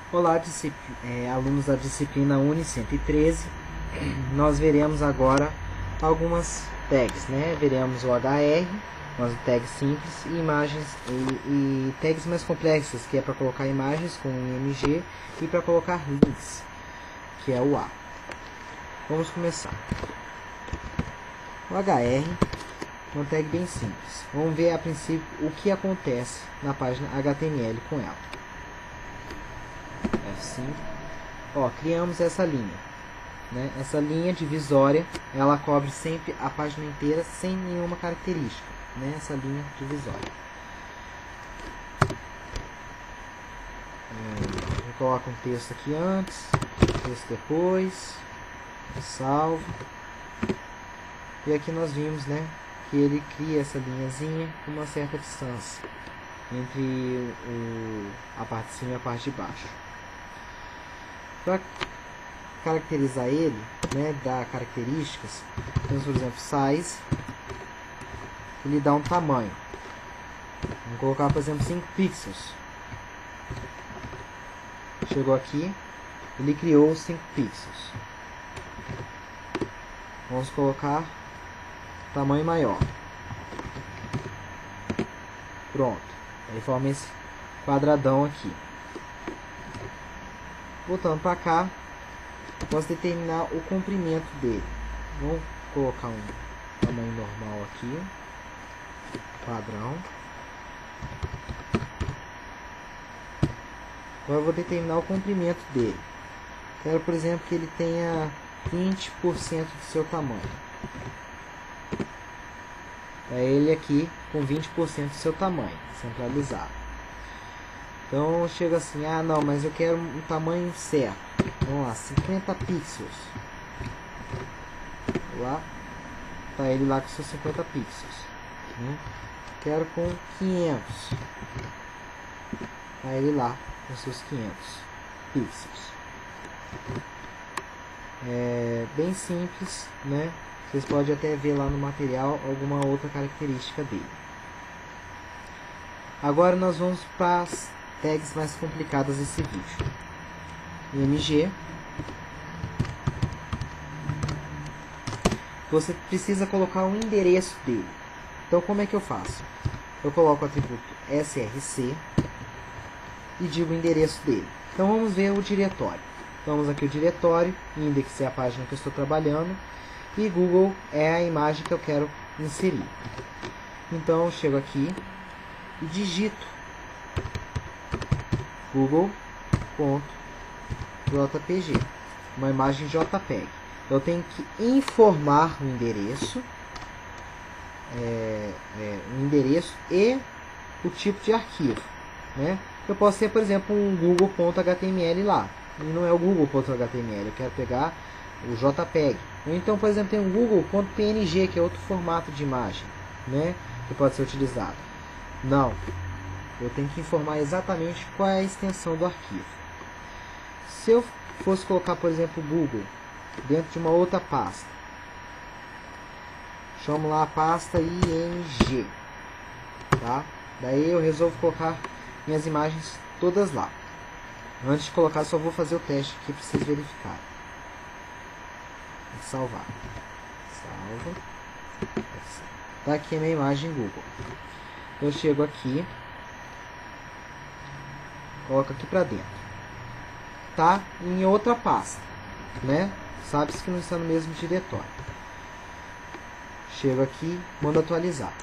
Olá, alunos da disciplina Uni 113. Nós veremos agora algumas tags, né? Veremos o HR, umas tags simples, e imagens e tags mais complexas, que é para colocar imagens com IMG e para colocar links, que é o A. Vamos começar. O HR é uma tag bem simples. Vamos ver a princípio o que acontece na página HTML com ela. F5. Ó, criamos essa linha, né? Essa linha divisória, ela cobre sempre a página inteira sem nenhuma característica, né? Essa linha divisória. Eu coloco um texto aqui antes, texto depois, salvo. E aqui nós vimos, né, que ele cria essa linhazinha com uma certa distância entre a parte de cima e a parte de baixo. Para caracterizar ele, né, dar características, temos, por exemplo, size, ele dá um tamanho. Vamos colocar, por exemplo, 5 pixels. Chegou aqui, ele criou 5 pixels. Vamos colocar tamanho maior. Pronto. Aí forma esse quadradão aqui. Voltando para cá, posso determinar o comprimento dele. Vou colocar um tamanho normal aqui, padrão. Agora eu vou determinar o comprimento dele. Quero, por exemplo, que ele tenha 20% do seu tamanho. É ele aqui com 20% do seu tamanho, centralizado. Então chega assim, ah não, mas eu quero um tamanho certo. Vamos lá, 50 pixels. Lá, tá ele lá com seus 50 pixels. Né? Quero com 500. Tá ele lá com seus 500 pixels. É bem simples, né? Vocês podem até ver lá no material alguma outra característica dele. Agora nós vamos para as tags mais complicadas desse vídeo. IMG. Você precisa colocar o endereço dele. Então como é que eu faço? Eu coloco o atributo src e digo o endereço dele. Então vamos ver o diretório. Vamos aqui o diretório, index é a página que eu estou trabalhando e Google é a imagem que eu quero inserir. Então eu chego aqui e digito google.jpg, uma imagem JPEG. Eu tenho que informar o endereço, o endereço e o tipo de arquivo, né? Eu posso ter, por exemplo, um google.html lá, e não é o google.html, eu quero pegar o JPEG. Ou então, por exemplo, tem um google.png, que é outro formato de imagem, né, que pode ser utilizado. Não, eu tenho que informar exatamente qual é a extensão do arquivo. Se eu fosse colocar, por exemplo, Google dentro de uma outra pasta, chamo lá a pasta img, tá? Daí eu resolvo colocar minhas imagens todas lá. Antes de colocar, só vou fazer o teste aqui para vocês verificarem. Salvar. Salva. Tá aqui a minha imagem Google. Eu chego aqui, coloco aqui para dentro. Tá em outra pasta, né? Sabe-se que não está no mesmo diretório. Chego aqui, mando atualizar.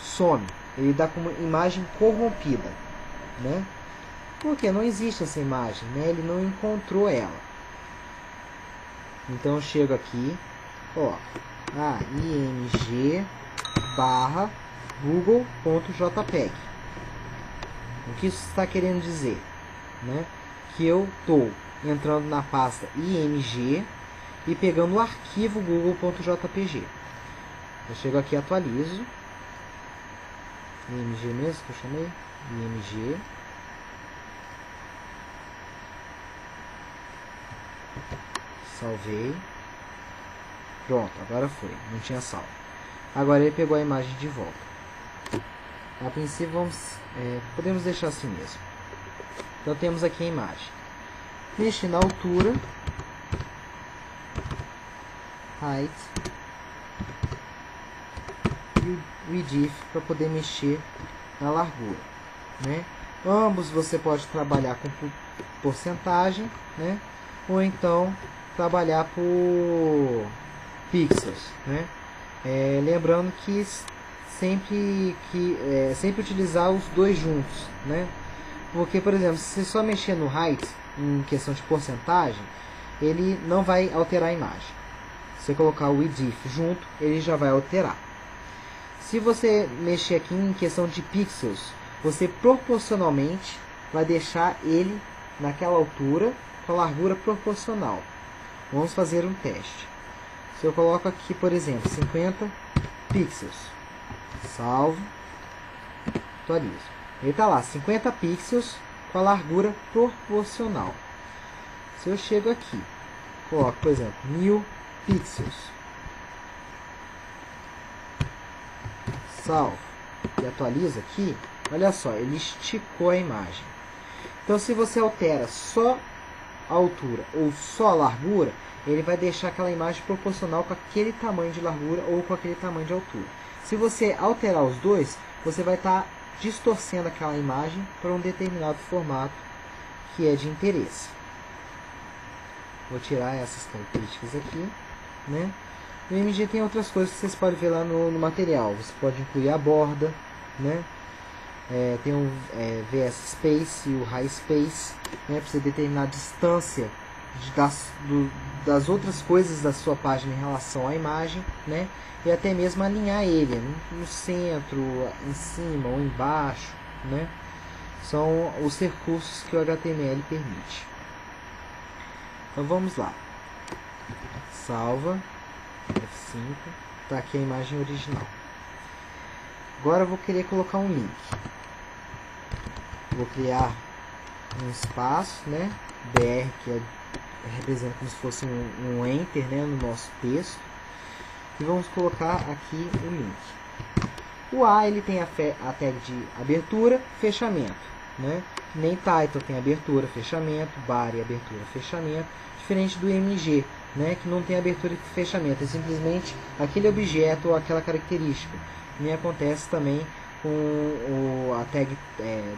Some. Ele dá como imagem corrompida, né? Porque não existe essa imagem, né? Ele não encontrou ela. Então eu chego aqui, ó, img barra google.jpg. O que isso está querendo dizer, né? Que eu estou entrando na pasta img e pegando o arquivo google.jpg. Eu chego aqui e atualizo. img mesmo que eu chamei, img. Salvei. Pronto, agora foi. Não tinha salvo. Agora ele pegou a imagem de volta. A princípio podemos deixar assim mesmo. Então temos aqui a imagem. mexer na altura, height, e o width para poder mexer na largura, né? Ambos você pode trabalhar com porcentagem, né? Ou então trabalhar por pixels, né? Lembrando que sempre utilizar os dois juntos, né? Porque, por exemplo, se você só mexer no height em questão de porcentagem, ele não vai alterar a imagem. Se você colocar o width junto, ele já vai alterar. Se você mexer aqui em questão de pixels, você proporcionalmente vai deixar ele naquela altura com a largura proporcional. Vamos fazer um teste. Se eu coloco aqui, por exemplo, 50 pixels, salvo, atualizo. Ele está lá, 50 pixels com a largura proporcional. Se eu chego aqui, coloco, por exemplo, 1000 pixels, salvo e atualizo aqui, olha só, ele esticou a imagem. Então, se você altera só a altura ou só a largura, ele vai deixar aquela imagem proporcional com aquele tamanho de largura ou com aquele tamanho de altura. Se você alterar os dois, você vai estar distorcendo aquela imagem para um determinado formato que é de interesse. Vou tirar essas características aqui, né? O MG tem outras coisas que vocês podem ver lá no material. Você pode incluir a borda, né? Tem o VS Space e o High Space, né? Para você determinar a distância das outras coisas da sua página em relação à imagem, né? E até mesmo alinhar ele no centro, em cima ou embaixo, né? São os recursos que o HTML permite. Então vamos lá. Salva, F5, está aqui a imagem original. Agora eu vou querer colocar um link. Vou criar um espaço, né? BR, que representa como se fosse um enter, né? No nosso texto. E vamos colocar aqui o link. O A, ele tem a tag de abertura, fechamento, né? Nem title tem abertura, fechamento, body, abertura, fechamento, diferente do MG, né? Que não tem abertura e fechamento, é simplesmente aquele objeto ou aquela característica. E acontece também com a tag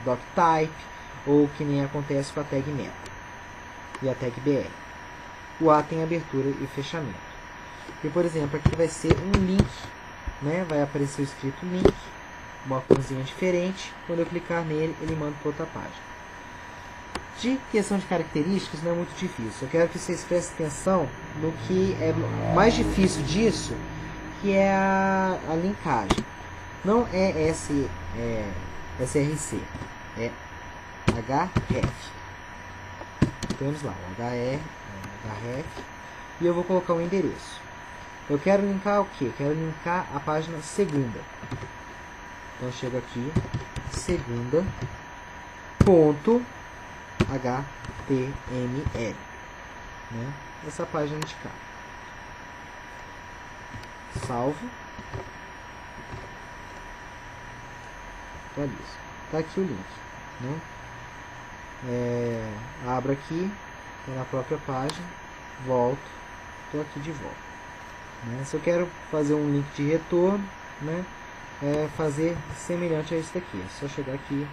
doctype, ou que nem acontece com a tag meta e a tag br. O A tem abertura e fechamento. E, por exemplo, aqui vai ser um link, né? Vai aparecer o escrito link, uma corzinha diferente. Quando eu clicar nele, ele manda para outra página. De questão de características, não é muito difícil. Eu quero que vocês prestem atenção no que é mais difícil disso, que é a linkagem. Não é SRC, é href. Temos lá o href, e eu vou colocar um endereço. Eu quero linkar o que? Quero linkar a página segunda. Então eu chego aqui, segunda, ponto HTML, né? Essa página de cá. Salvo. Atualizo. Tá aqui o link, né? Abro aqui, tô na própria página, volto, tô aqui de volta. Né? Se eu quero fazer um link de retorno, né? Fazer semelhante a esse daqui. É só chegar aqui,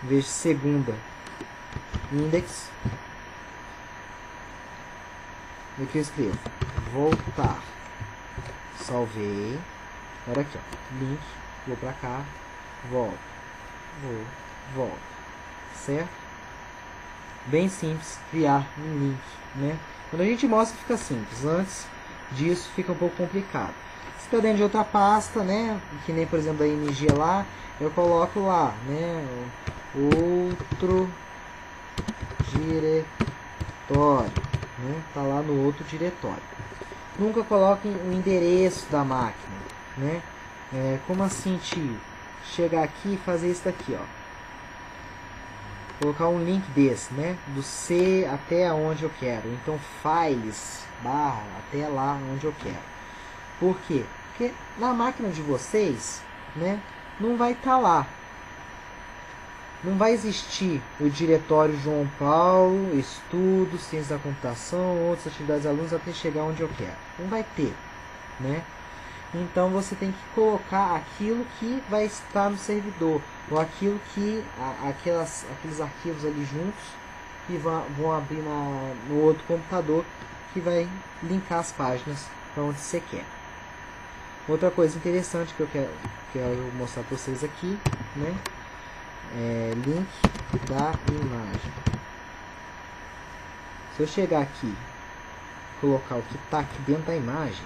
em vez de segunda index, aqui eu escrevo voltar, salvei, agora aqui, ó, link, vou pra cá, volto, volto, certo? Bem simples criar um link, né? Quando a gente mostra fica simples, antes disso fica um pouco complicado. Se está dentro de outra pasta, né? Que nem por exemplo da MG lá, eu coloco lá, né? Outro diretório, né? Tá lá no outro diretório. Nunca coloquem o endereço da máquina, né? Como assim, tio? Chegar aqui e fazer isso daqui, ó. Colocar um link desse, né? Do C até onde eu quero. Então, files, barra, até lá onde eu quero. Por quê? Porque na máquina de vocês, né? Não vai estar lá. não vai existir o diretório João Paulo, estudos, ciência da computação, outras atividades dos alunos até chegar onde eu quero. Não vai ter, né? Então você tem que colocar aquilo que vai estar no servidor, ou aquilo que aqueles arquivos ali juntos que vão abrir no outro computador, que vai linkar as páginas para onde você quer. Outra coisa interessante que eu quero mostrar para vocês aqui, né? É link da imagem. Se eu chegar aqui, colocar o que está aqui dentro da imagem,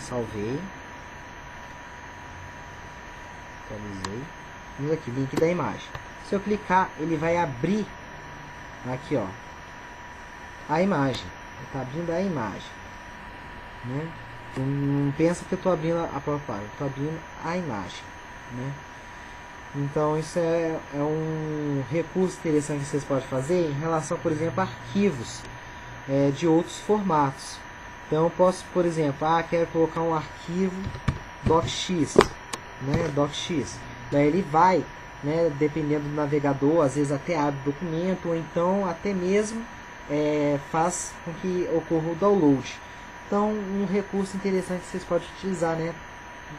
salvei, atualizei, vamos aqui, link da imagem. Se eu clicar, ele vai abrir aqui, ó, a imagem. Está abrindo a imagem, né? Não pensa que eu estou abrindo a própria página, estou abrindo a imagem, né? Então isso é um recurso interessante que vocês podem fazer em relação, por exemplo, a arquivos de outros formatos. Então eu posso, por exemplo, quero colocar um arquivo docx, né? Docx. Daí ele vai, né, dependendo do navegador, às vezes até abre o documento, ou então até mesmo faz com que ocorra o download. Então, um recurso interessante que vocês podem utilizar, né?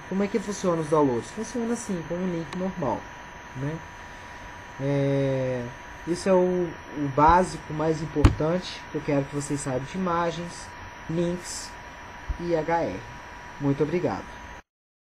Como é que funciona os downloads? Funciona assim, com um link normal, né? Isso é o básico, mais importante que eu quero que vocês saibam de imagens, links e HR. Muito obrigado.